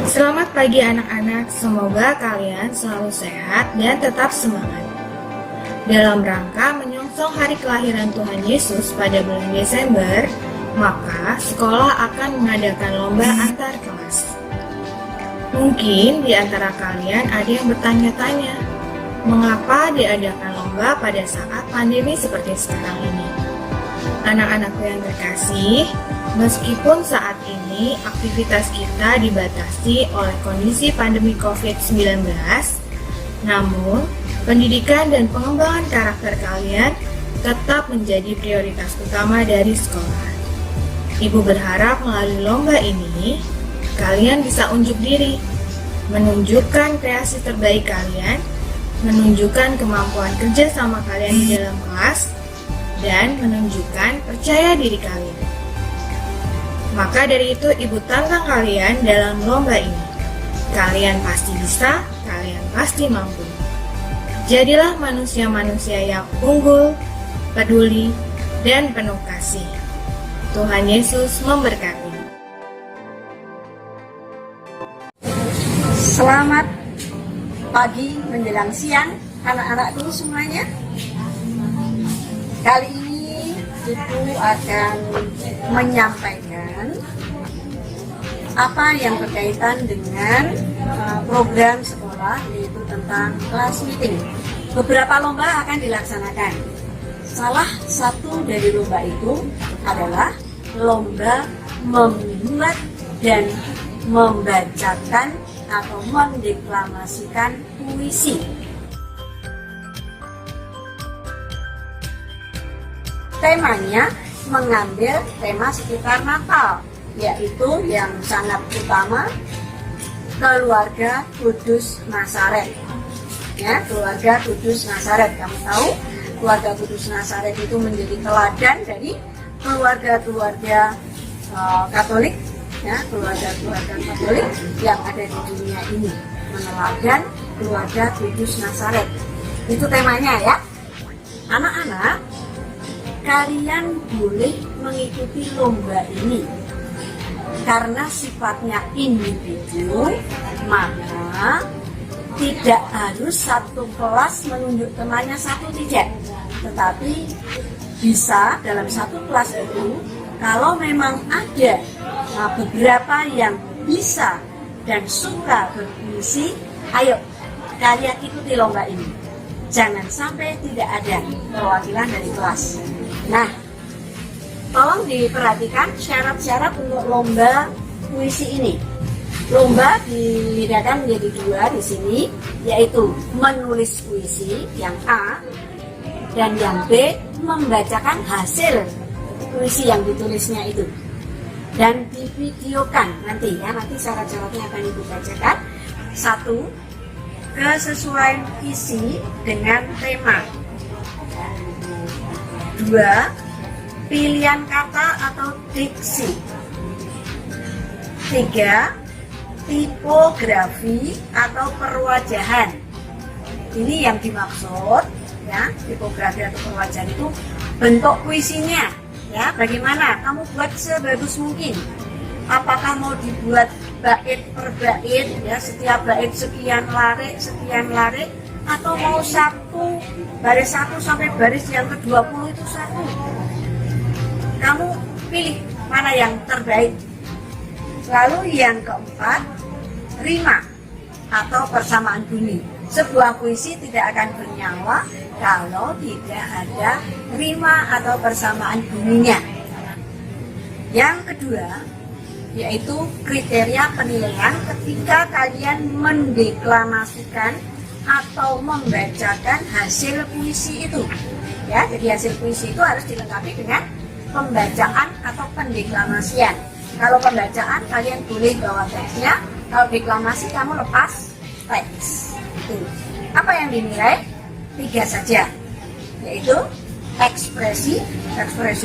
Selamat pagi anak-anak, semoga kalian selalu sehat dan tetap semangat. Dalam rangka menyongsong hari kelahiran Tuhan Yesus pada bulan Desember, maka sekolah akan mengadakan lomba antar kelas. Mungkin di antara kalian ada yang bertanya-tanya, mengapa diadakan lomba pada saat pandemi seperti sekarang ini? Anak-anakku yang terkasih, meskipun saat ini aktivitas kita dibatasi oleh kondisi pandemi COVID-19, namun pendidikan dan pengembangan karakter kalian tetap menjadi prioritas utama dari sekolah. Ibu berharap melalui lomba ini, kalian bisa unjuk diri, menunjukkan kreasi terbaik kalian, menunjukkan kemampuan kerja sama kalian di dalam kelas, dan menunjukkan percaya diri kalian. Maka dari itu ibu tantang kalian dalam lomba ini. Kalian pasti bisa, kalian pasti mampu. Jadilah manusia-manusia yang unggul, peduli, dan penuh kasih. Tuhan Yesus memberkati. Selamat pagi menjelang siang anak-anakku semuanya. Kali ini Ibu akan menyampaikan apa yang berkaitan dengan program sekolah, yaitu tentang class meeting. Beberapa lomba akan dilaksanakan. Salah satu dari lomba itu adalah lomba membuat dan membacakan atau mendeklamasikan puisi. Temanya mengambil tema sekitar Natal, yaitu yang sangat utama, keluarga Kudus Nazaret. Ya, keluarga Kudus Nazaret. Kamu tahu, keluarga Kudus Nazaret itu menjadi teladan dari keluarga-keluarga Katolik, ya, keluarga-keluarga Katolik yang ada di dunia ini, meneladan keluarga Kudus Nazaret. Itu temanya ya. Anak-anak, kalian boleh mengikuti lomba ini karena sifatnya individu, maka tidak harus satu kelas menunjuk temannya satu, tidak, tetapi bisa dalam satu kelas itu kalau memang ada beberapa yang bisa dan suka berpuisi, ayo kalian ikuti lomba ini. Jangan sampai tidak ada perwakilan dari kelas. Nah, tolong diperhatikan syarat-syarat untuk lomba puisi ini. Lomba dibedakan menjadi dua di sini, yaitu menulis puisi yang A dan yang B membacakan hasil puisi yang ditulisnya itu dan divideokan nanti ya. Nanti syarat-syaratnya akan Ibu bacakan. 1. Kesesuaian isi dengan tema. 2. Pilihan kata atau diksi. 3. Tipografi atau perwajahan. Ini yang dimaksud ya, tipografi atau perwajahan itu bentuk puisinya ya, bagaimana kamu buat sebagus mungkin. Apakah mau dibuat bait per bait ya, setiap bait sekian lare, atau mau satu baris 1 sampai baris yang ke-20 itu satu. Kamu pilih mana yang terbaik. Lalu yang keempat, rima atau persamaan bunyi. Sebuah puisi tidak akan bernyawa kalau tidak ada rima atau persamaan bunyinya. Yang kedua, yaitu kriteria penilaian ketika kalian mendeklamasikan atau membacakan hasil puisi itu. Ya, jadi hasil puisi itu harus dilengkapi dengan pembacaan atau pendeklamasian. Kalau pembacaan kalian boleh bawa teksnya, kalau deklamasi kamu lepas teks. Apa yang dinilai? 3 saja, yaitu ekspresi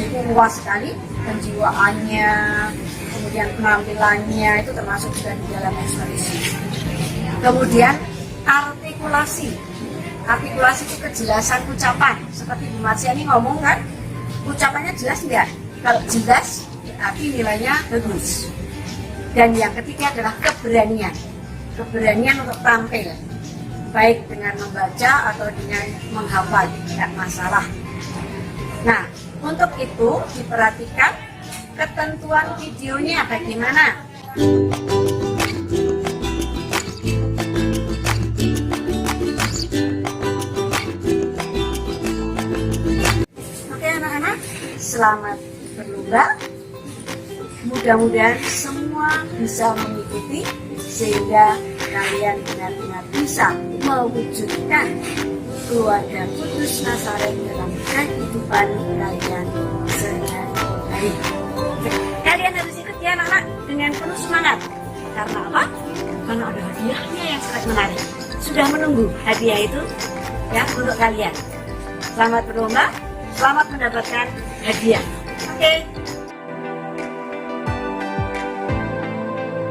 itu luas sekali, penjiwaannya, kemudian penampilannya itu termasuk juga di dalam ekspresi. Kemudian artikulasi itu kejelasan ucapan, seperti Bu Marsiani ngomong kan, ucapannya jelas enggak? Kalau jelas berarti nilainya bagus. Dan yang ketiga adalah keberanian. Keberanian untuk tampil, baik dengan membaca atau dengan menghafal, tidak masalah. Nah, untuk itu diperhatikan ketentuan videonya bagaimana. Oke anak-anak, selamat berlomba. Mudah-mudahan semua bisa mengikuti sehingga kalian benar-benar bisa mewujudkan keluarga Kudus Nazaret dalam kehidupan kalian sehari-hari. Kalian harus ikut ya anak-anak dengan penuh semangat. Karena apa? Karena ada hadiahnya yang sangat menarik. Sudah menunggu hadiah itu ya untuk kalian. Selamat berlomba, selamat mendapatkan hadiah. Oke.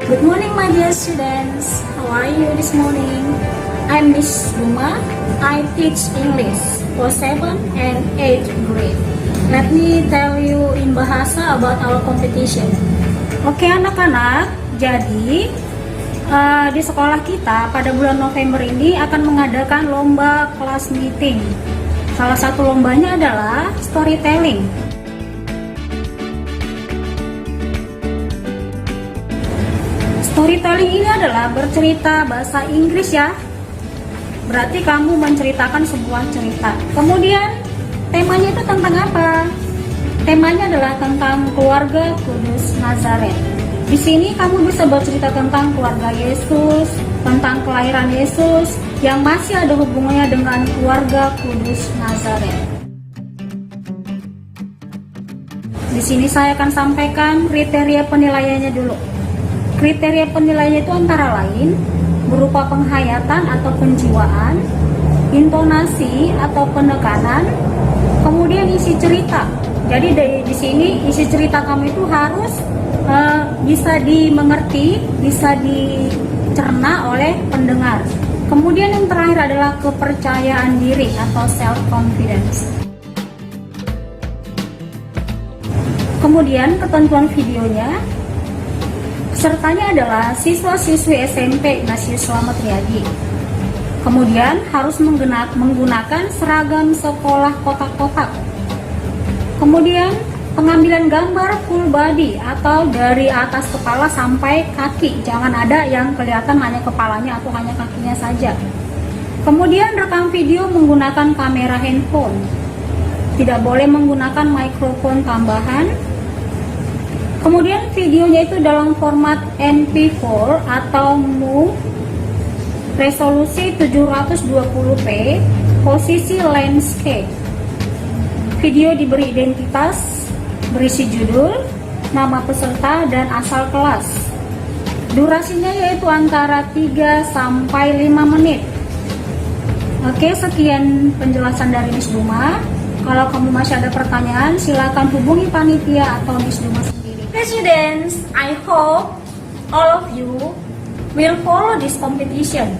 Good morning, my dear students. How are you this morning? I'm Miss Buma. I teach English for 7 and 8th grade. Let me tell you in bahasa about our competition. Oke anak-anak, jadi di sekolah kita pada bulan November ini akan mengadakan lomba kelas meeting. Salah satu lombanya adalah storytelling. Storytelling ini adalah bercerita bahasa Inggris ya. Berarti kamu menceritakan sebuah cerita. Kemudian temanya itu tentang apa? Temanya adalah tentang keluarga Kudus Nazaret. Di sini kamu bisa bercerita tentang keluarga Yesus, tentang kelahiran Yesus yang masih ada hubungannya dengan keluarga Kudus Nazaret. Di sini saya akan sampaikan kriteria penilaiannya dulu. Kriteria penilaiannya itu antara lain berupa penghayatan atau penjiwaan, intonasi atau penekanan, kemudian isi cerita. Jadi di sini isi cerita kamu itu harus bisa dimengerti, bisa dicerna oleh pendengar. Kemudian yang terakhir adalah kepercayaan diri atau self confidence. Kemudian ketentuan videonya, pesertanya adalah siswa-siswi SMP Ignatius Slamet Riyadi. Kemudian harus menggunakan seragam sekolah kotak-kotak. Kemudian pengambilan gambar full body atau dari atas kepala sampai kaki. Jangan ada yang kelihatan hanya kepalanya atau hanya kakinya saja. Kemudian rekam video menggunakan kamera handphone. Tidak boleh menggunakan mikrofon tambahan. Kemudian videonya itu dalam format MP4 atau MOV, resolusi 720p, posisi landscape. Video diberi identitas, berisi judul, nama peserta, dan asal kelas. Durasinya yaitu antara 3 sampai 5 menit. Oke, sekian penjelasan dari Miss Buma. Kalau kamu masih ada pertanyaan, silakan hubungi panitia atau Miss Buma sendiri. Okay, students, I hope all of you will follow this competition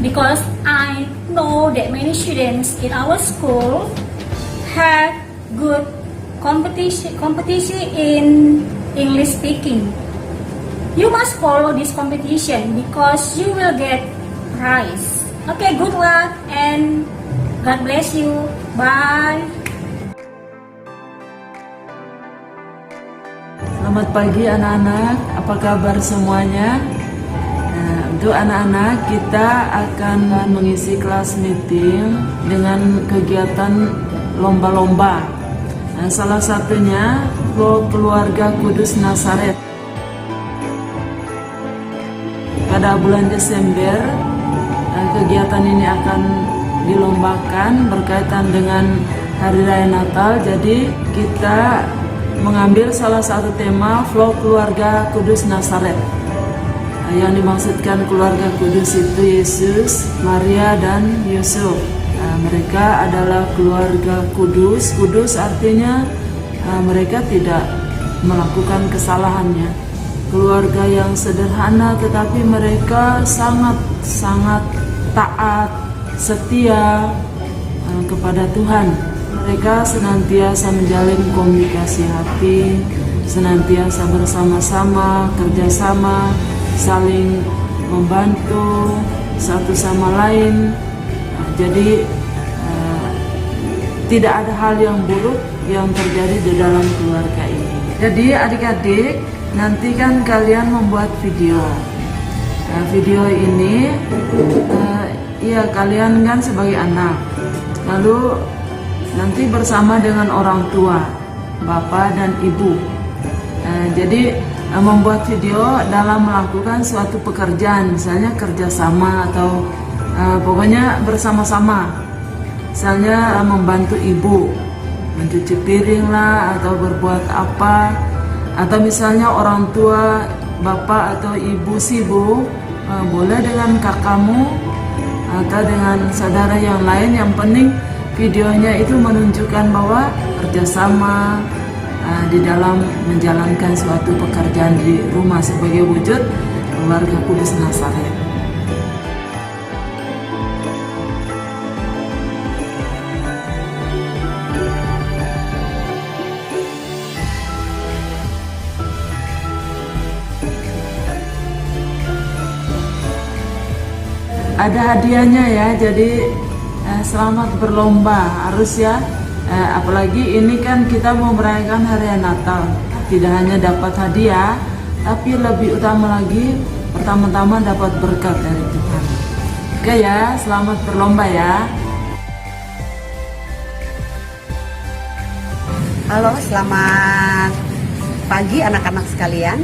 because I know that many students in our school have good competition in English speaking. You must follow this competition because you will get prize. Okay, good luck and God bless you. Bye. Selamat pagi anak-anak, apa kabar semuanya? Nah, untuk anak-anak kita akan mengisi kelas meeting dengan kegiatan lomba-lomba. Nah, salah satunya vlog keluarga Kudus Nazaret. Pada bulan Desember, kegiatan ini akan dilombakan berkaitan dengan Hari Raya Natal. Jadi kita mengambil salah satu tema vlog keluarga Kudus Nazaret. Yang dimaksudkan keluarga kudus itu Yesus, Maria, dan Yusuf. Mereka adalah keluarga kudus. Kudus artinya mereka tidak melakukan kesalahannya. Keluarga yang sederhana tetapi mereka sangat taat, setia kepada Tuhan. Mereka senantiasa menjalin komunikasi hati, senantiasa bersama-sama, kerjasama, saling membantu satu sama lain. Jadi tidak ada hal yang buruk yang terjadi di dalam keluarga ini. Jadi adik-adik, nanti kan kalian membuat video. Video ini ya kalian kan sebagai anak, lalu nanti bersama dengan orang tua, bapak dan ibu. Jadi membuat video dalam melakukan suatu pekerjaan, misalnya kerjasama atau pokoknya bersama-sama. Misalnya membantu ibu mencuci piring lah, atau berbuat apa, atau misalnya orang tua bapak atau ibu sibuk, boleh dengan kakakmu atau dengan saudara yang lain. Yang penting videonya itu menunjukkan bahwa kerjasama di dalam menjalankan suatu pekerjaan di rumah sebagai wujud keluarga Kudus Nazaret. Ada hadiahnya ya, jadi selamat berlomba harus ya. Apalagi ini kan kita mau merayakan hari Natal, tidak hanya dapat hadiah, tapi lebih utama lagi, pertama-tama dapat berkat dari Tuhan. Oke ya, selamat berlomba ya. Halo, selamat pagi anak-anak sekalian.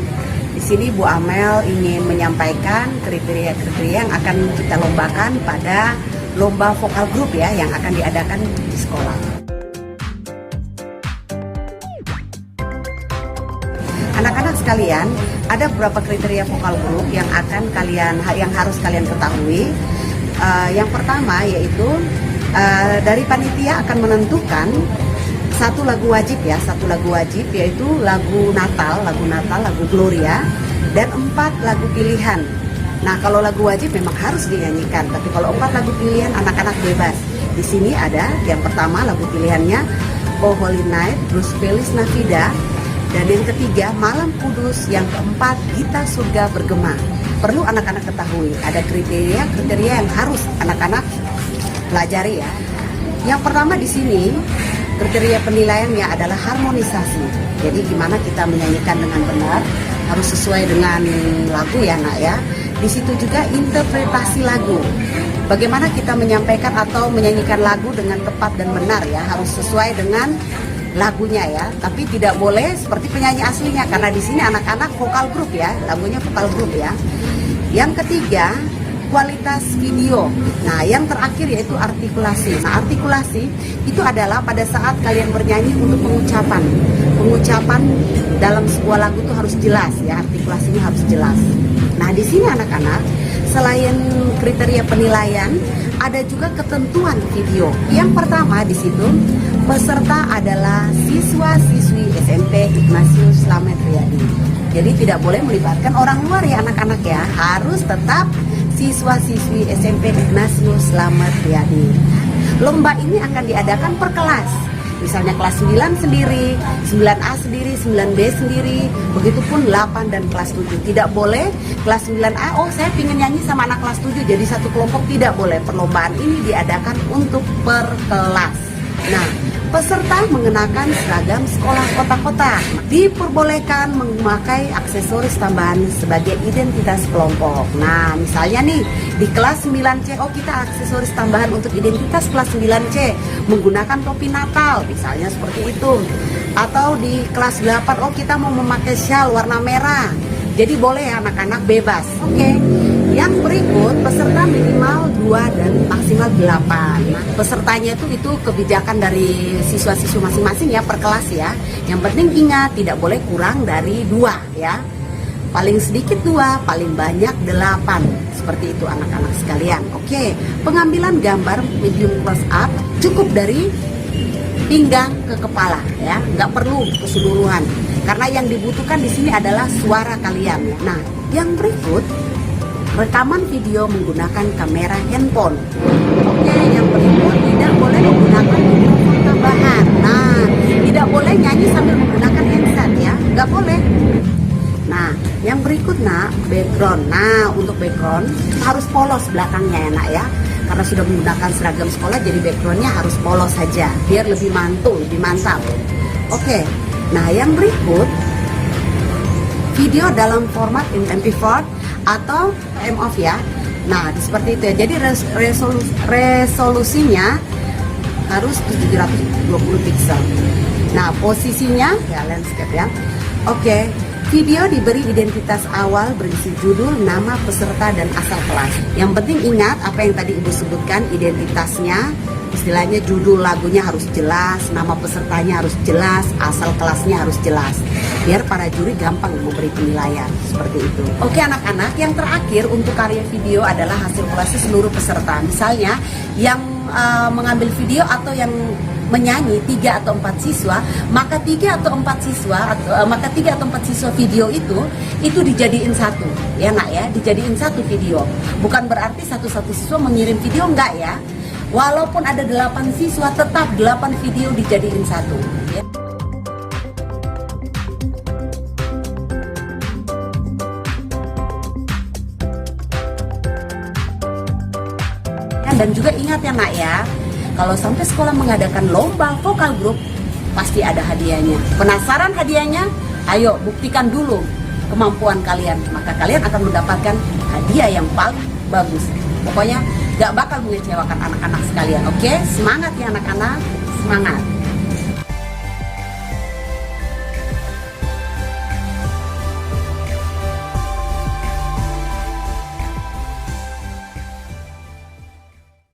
Di sini Bu Amel ingin menyampaikan kriteria-kriteria yang akan kita lombakan pada lomba vokal grup ya, yang akan diadakan di sekolah. Anak-anak sekalian, ada beberapa kriteria vokal grup yang harus kalian ketahui. Yang pertama yaitu dari panitia akan menentukan satu lagu wajib yaitu lagu Natal, lagu Gloria, dan 4 lagu pilihan. Nah, kalau lagu wajib memang harus dinyanyikan, tapi kalau 4 lagu pilihan anak-anak bebas. Di sini ada yang pertama lagu pilihannya Oh Holy Night, Blues Feliz Navida, dan yang ketiga Malam Kudus, yang keempat Gita Surga Bergema. Perlu anak-anak ketahui ada kriteria yang harus anak-anak pelajari ya. Yang pertama di sini kriteria penilaiannya adalah harmonisasi. Jadi gimana kita menyanyikan dengan benar, harus sesuai dengan lagu ya nak ya. Di situ juga interpretasi lagu. Bagaimana kita menyampaikan atau menyanyikan lagu dengan tepat dan benar ya, harus sesuai dengan lagunya ya. Tapi tidak boleh seperti penyanyi aslinya, karena di sini anak-anak vokal grup ya, lagunya vokal grup ya. Yang ketiga, kualitas video. Nah, yang terakhir yaitu artikulasi. Nah, artikulasi itu adalah pada saat kalian bernyanyi untuk pengucapan dalam sebuah lagu itu harus jelas ya, artikulasinya harus jelas. Nah, di sini anak-anak, selain kriteria penilaian, ada juga ketentuan video. Yang pertama di situ, peserta adalah siswa-siswi SMP Ignatius Slamet Riyadi. Jadi tidak boleh melibatkan orang luar ya anak-anak ya, harus tetap siswa-siswi SMP Ignatius Slamet Riyadi. Lomba ini akan diadakan per kelas. Misalnya kelas 9 sendiri, 9A sendiri, 9B sendiri, begitupun 8 dan kelas 7. Tidak boleh kelas 9A, oh saya ingin nyanyi sama anak kelas 7 jadi satu kelompok, tidak boleh. Perlombaan ini diadakan untuk per kelas. Nah, peserta mengenakan seragam sekolah kota-kota. Diperbolehkan memakai aksesoris tambahan sebagai identitas kelompok. Nah, misalnya nih, di kelas 9C, oh kita aksesoris tambahan untuk identitas kelas 9C, menggunakan topi Natal, misalnya seperti itu. Atau di kelas 8, oh kita mau memakai shawl warna merah. Jadi boleh ya anak-anak, bebas. Oke. Yang berikut, peserta minimal 2 dan maksimal 8. Nah, pesertanya itu kebijakan dari siswa-siswa masing-masing ya, per kelas ya. Yang penting ingat, tidak boleh kurang dari 2 ya. Paling sedikit 2, paling banyak 8. Seperti itu anak-anak sekalian. Oke, pengambilan gambar medium close up cukup dari pinggang ke kepala ya, nggak perlu keseluruhan. Karena yang dibutuhkan di sini adalah suara kalian. Nah, yang berikut, rekaman video menggunakan kamera handphone. Oke, yang berikut tidak boleh menggunakan mikrofon tambahan. Nah, tidak boleh nyanyi sambil menggunakan handset ya. nggak boleh. Nah, yang berikut nak, background. Nah, untuk background harus polos belakangnya ya nak ya. Karena sudah menggunakan seragam sekolah, jadi backgroundnya harus polos saja, biar lebih mantul, lebih mantap. Oke, nah yang berikut video dalam format MP4 atau MOV ya. Nah, seperti itu ya. Jadi resolusinya harus 720 pixel. Nah, posisinya ya landscape ya. Oke, video diberi identitas awal berisi judul, nama peserta, dan asal kelas. Yang penting ingat apa yang tadi Ibu sebutkan, identitasnya, istilahnya judul lagunya harus jelas, nama pesertanya harus jelas, asal kelasnya harus jelas. Biar para juri gampang memberi penilaian, seperti itu. Oke anak-anak, yang terakhir untuk karya video adalah hasil evaluasi seluruh peserta. Misalnya yang mengambil video atau yang menyanyi 3 atau 4 siswa, maka 3 atau 4 siswa video itu dijadiin satu ya nak ya, dijadiin satu video. Bukan berarti satu-satu siswa mengirim video, enggak ya. Walaupun ada 8 siswa, tetap 8 video dijadiin satu ya. Dan juga ingat ya nak ya, kalau sampai sekolah mengadakan lomba vokal grup, pasti ada hadiahnya. Penasaran hadiahnya? Ayo buktikan dulu kemampuan kalian, maka kalian akan mendapatkan hadiah yang paling bagus. Pokoknya gak bakal mengecewakan anak-anak sekalian. Oke, semangat ya anak-anak, semangat.